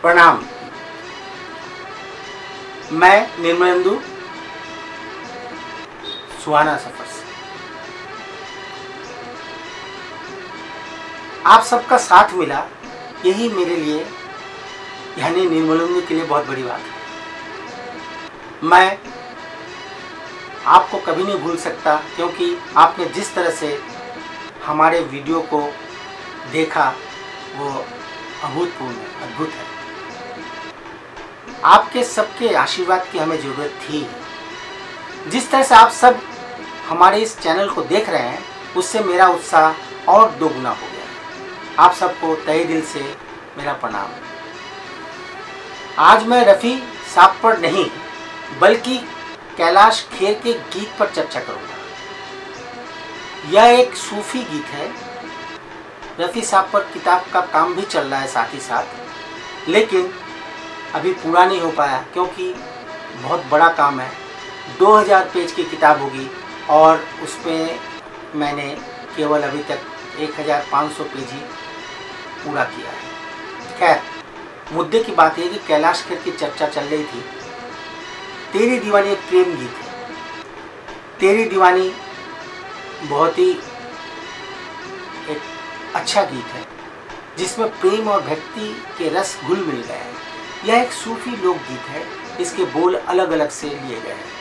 प्रणाम। मैं निर्मलेंदु सुहाना सफर से आप सबका साथ मिला, यही मेरे लिए यानी निर्मलेंदु के लिए बहुत बड़ी बात है। मैं आपको कभी नहीं भूल सकता, क्योंकि आपने जिस तरह से हमारे वीडियो को देखा वो अभूतपूर्व है, अद्भुत है। आपके सबके आशीर्वाद की हमें ज़रूरत थी। जिस तरह से आप सब हमारे इस चैनल को देख रहे हैं, उससे मेरा उत्साह और दोगुना हो गया। आप सबको तहे दिल से मेरा प्रणाम। आज मैं रफ़ी साहब पर नहीं बल्कि कैलाश खेर के गीत पर चर्चा करूंगा। यह एक सूफी गीत है। रफ़ी साहब पर किताब का काम भी चल रहा है साथ ही साथ, लेकिन अभी पूरा नहीं हो पाया क्योंकि बहुत बड़ा काम है। 2000 पेज की किताब होगी और उसमें मैंने केवल अभी तक 1500 पेज ही पूरा किया है। खैर, मुद्दे की बात है कि कैलाश खेर की चर्चा चल रही थी। तेरी दीवानी एक प्रेम गीत है। तेरी दीवानी बहुत ही एक अच्छा गीत है जिसमें प्रेम और भक्ति के रस घुल मिल गए हैं। यह एक सूफी लोकगीत है। इसके बोल अलग अलग से लिए गए हैं।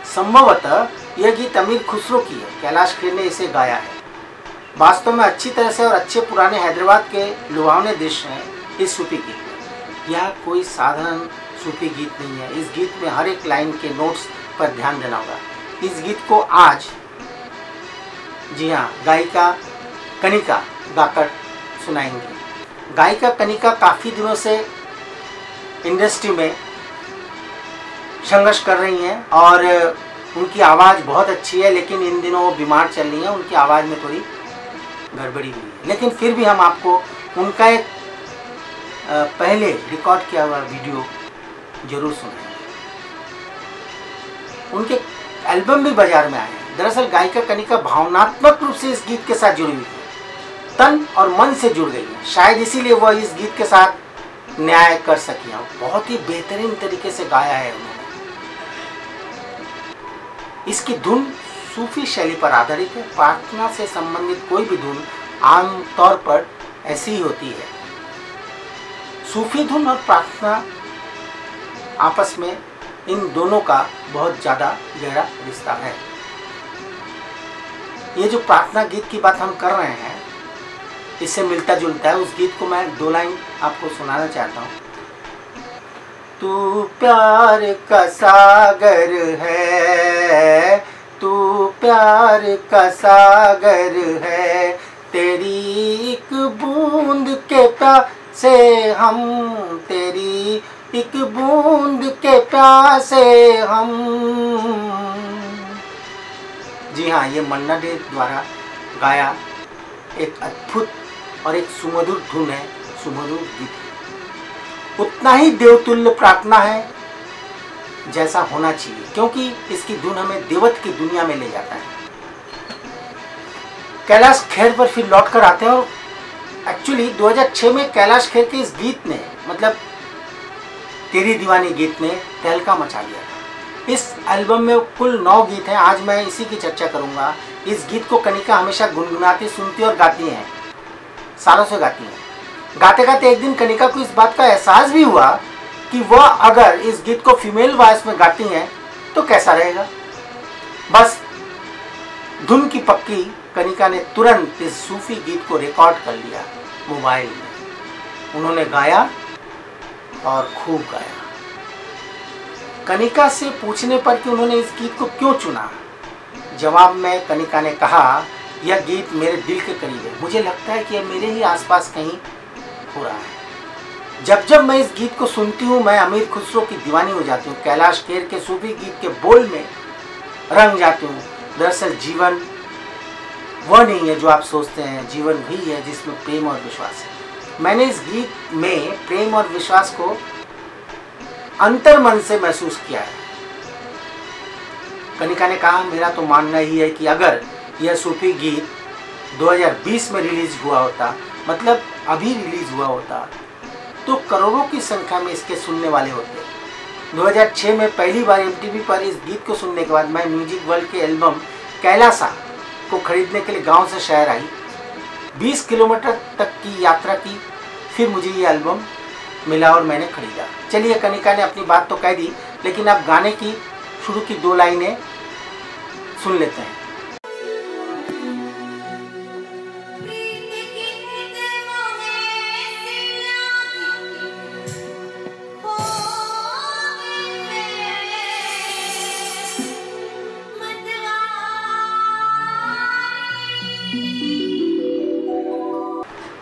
संभवतः यह गीत अमीर खुसरो की है। कैलाश खेर ने इसे गाया है। वास्तव में अच्छी तरह से और अच्छे पुराने हैदराबाद के लुभावने दृश्य हैं इस सूफी गीत में। यह कोई साधारण सूफी गीत नहीं है। इस गीत में हर एक लाइन के नोट्स पर ध्यान देना होगा। इस गीत को आज, जी हाँ, गायिका कनिका गाकर सुनाएंगे। गायिका कनिका काफ़ी दिनों से इंडस्ट्री में संघर्ष कर रही हैं और उनकी आवाज़ बहुत अच्छी है, लेकिन इन दिनों वो बीमार चल रही हैं। उनकी आवाज़ में थोड़ी गड़बड़ी हुई है, लेकिन फिर भी हम आपको उनका एक पहले रिकॉर्ड किया हुआ वीडियो जरूर सुनाएंगे। उनके एल्बम भी बाजार में आए हैं। दरअसल गायिका कनिका भावनात्मक रूप से इस गीत के साथ जुड़ी हुई है, तन और मन से जुड़ गई है। शायद इसीलिए वह इस गीत के साथ न्याय कर सकी है। बहुत ही बेहतरीन तरीके से गाया है उन्होंने। इसकी धुन सूफी शैली पर आधारित है। प्रार्थना से संबंधित कोई भी धुन आमतौर पर ऐसी ही होती है। सूफी धुन और प्रार्थना आपस में, इन दोनों का बहुत ज़्यादा गहरा रिश्ता है। ये जो प्रार्थना गीत की बात हम कर रहे हैं, इससे मिलता जुलता है। उस गीत को मैं 2 लाइन आपको सुनाना चाहता हूँ। तू प्यार का सागर है, तू प्यार का सागर है, तेरी एक बूंद के प्यासे हम, तेरी एक बूंद के प्यासे हम। जी हाँ, ये मन्ना डे द्वारा गाया एक अद्भुत और एक सुमधुर धुन है, सुमधुर गीत है। उतना ही देवतुल्य प्रार्थना है जैसा होना चाहिए, क्योंकि इसकी धुन हमें देवत की दुनिया में ले जाता है। कैलाश खेर पर फिर लौट कर आते हैं। और एक्चुअली 2006 में कैलाश खेर के इस गीत ने, मतलब तेरी दीवानी गीत ने तहलका मचा दिया था। इस एल्बम में कुल 9 गीत हैं। आज मैं इसी की चर्चा करूंगा। इस गीत को कनिका हमेशा गुनगुनाती, सुनती और गाती हैं, सालों से गाती हैं। गाते गाते एक दिन कनिका को इस बात का एहसास भी हुआ कि वह अगर इस गीत को फीमेल वॉइस में गाती हैं तो कैसा रहेगा। बस धुन की पक्की कनिका ने तुरंत इस सूफी गीत को रिकॉर्ड कर लिया मोबाइल में। उन्होंने गाया और खूब गाया। कनिका से पूछने पर कि उन्होंने इस गीत को क्यों चुना, जवाब में कनिका ने कहा, यह गीत मेरे दिल के करीब है। मुझे लगता है कि यह मेरे ही आसपास कहीं हो रहा है। जब जब मैं इस गीत को सुनती हूँ, मैं अमीर खुसरो की दीवानी हो जाती हूँ। कैलाश खेर के सूफी गीत के बोल में रंग जाती हूँ। दरअसल जीवन वह नहीं है जो आप सोचते हैं, जीवन वही है जिसमें प्रेम और विश्वास है। मैंने इस गीत में प्रेम और विश्वास को अंतर्मन से महसूस किया है। कनिका ने कहा, मेरा तो मानना ही है कि अगर यह सूफी गीत 2020 में रिलीज हुआ होता, मतलब अभी रिलीज हुआ होता, तो करोड़ों की संख्या में इसके सुनने वाले होते। 2006 में पहली बार MTV पर इस गीत को सुनने के बाद मैं म्यूजिक वर्ल्ड के एल्बम कैलासा को खरीदने के लिए गांव से शहर आई। 20 किलोमीटर तक की यात्रा की, फिर मुझे ये एल्बम मिला और मैंने खरीदा। चलिए, कनिका ने अपनी बात तो कह दी, लेकिन अब गाने की शुरू की 2 लाइनें सुन लेते हैं।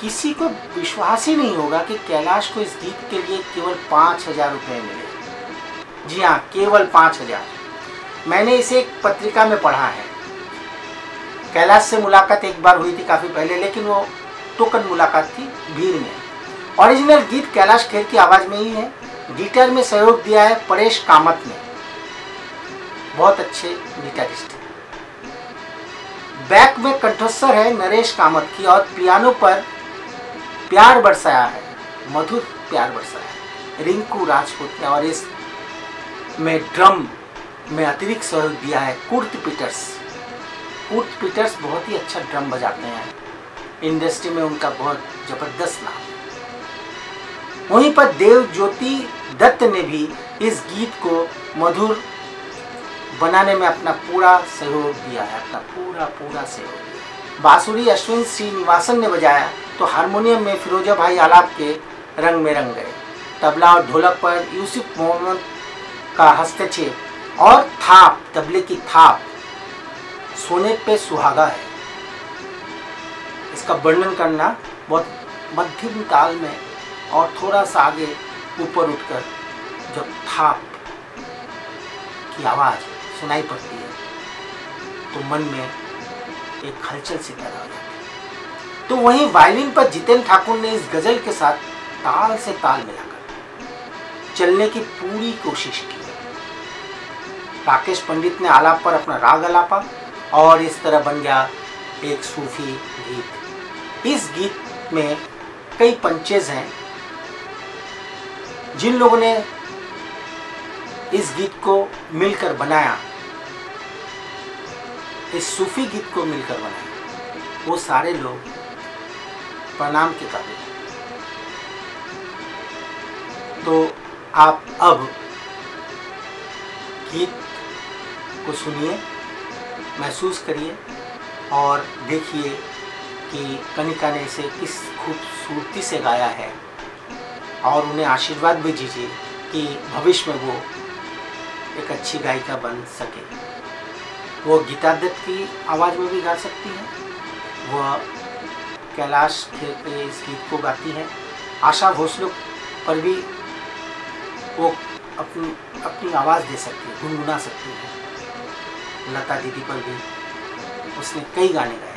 किसी को विश्वास ही नहीं होगा कि कैलाश को इस गीत के लिए केवल 5,000 रुपये मिले। जी हाँ, केवल 5,000। मैंने इसे एक पत्रिका में पढ़ा है। कैलाश से मुलाकात एक बार हुई थी काफ़ी पहले, लेकिन वो टोकन मुलाकात थी भीड़ में। ओरिजिनल गीत कैलाश खेर की आवाज़ में ही है। गिटार में सहयोग दिया है परेश कामत ने, बहुत अच्छे गिटारिस्ट हैं। बैक में कंठस्वर है नरेश कामत की और पियानो पर प्यार बरसाया है, मधुर प्यार बरसाया है रिंकू राजपूत ने, और इस में ड्रम में अतिरिक्त सहयोग दिया है कुर्ट पीटर्स। कुर्ट पीटर्स बहुत ही अच्छा ड्रम बजाते हैं, इंडस्ट्री में उनका बहुत जबरदस्त नाम है। वहीं पर देव ज्योति दत्त ने भी इस गीत को मधुर बनाने में अपना पूरा सहयोग दिया है, अपना पूरा सहयोग दिया। बांसुरी अश्विन श्रीनिवासन ने बजाया, तो हारमोनियम में फिरोजा भाई आलाप के रंग में रंग गए। तबला और ढोलक पर यूसुफ मोहम्मद का हस्तक्षेप और थाप, तबले की थाप सोने पे सुहागा है। इसका वर्णन करना बहुत मध्यम ताल में और थोड़ा सा आगे ऊपर उठकर जब थाप की आवाज़ सुनाई पड़ती है तो मन में एक हलचल सी पैदा हो जाती है। तो वहीं वायलिन पर जितेंद्र ठाकुर ने इस गजल के साथ ताल से ताल मिलाकर चलने की पूरी कोशिश की। राकेश पंडित ने आलाप पर अपना राग अलापा और इस तरह बन गया एक सूफी गीत। इस गीत में कई पंचेज हैं। जिन लोगों ने इस गीत को मिलकर बनाया, इस सूफी गीत को मिलकर बनाया, वो सारे लोग प्रणाम के काबिल हैं। तो आप अब गीत को सुनिए, महसूस करिए और देखिए कि कनिका ने इसे किस खूबसूरती से गाया है, और उन्हें आशीर्वाद भी दीजिए कि भविष्य में वो एक अच्छी गायिका बन सके। वो गीता दत्त की आवाज़ में भी गा सकती है, वह कैलाश खेर के इस गीत को गाती है। आशा भोसले पर भी वो अपनी आवाज़ दे सकती है, गुनगुना सकती है। लता दीदी पर भी उसने कई गाने गाए।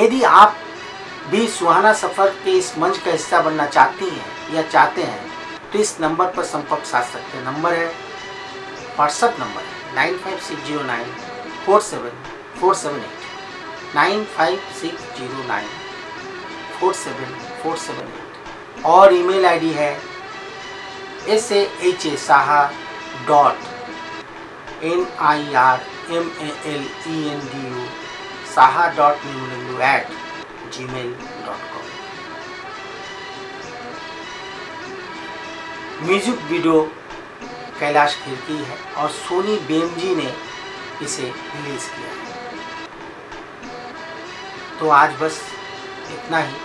यदि आप भी सुहाना सफ़र के इस मंच का हिस्सा बनना चाहती हैं या चाहते हैं तो इस नंबर पर संपर्क साध सकते हैं। नंबर है, व्हाट्सएप नंबर है 9560947478 9560947478 और ईमेल आईडी है saha.saha.neelendu@gmail.com। Music video Kailash Kher की है और सोनी बेमजी ने इसे रिलीज किया है। तो आज बस इतना ही।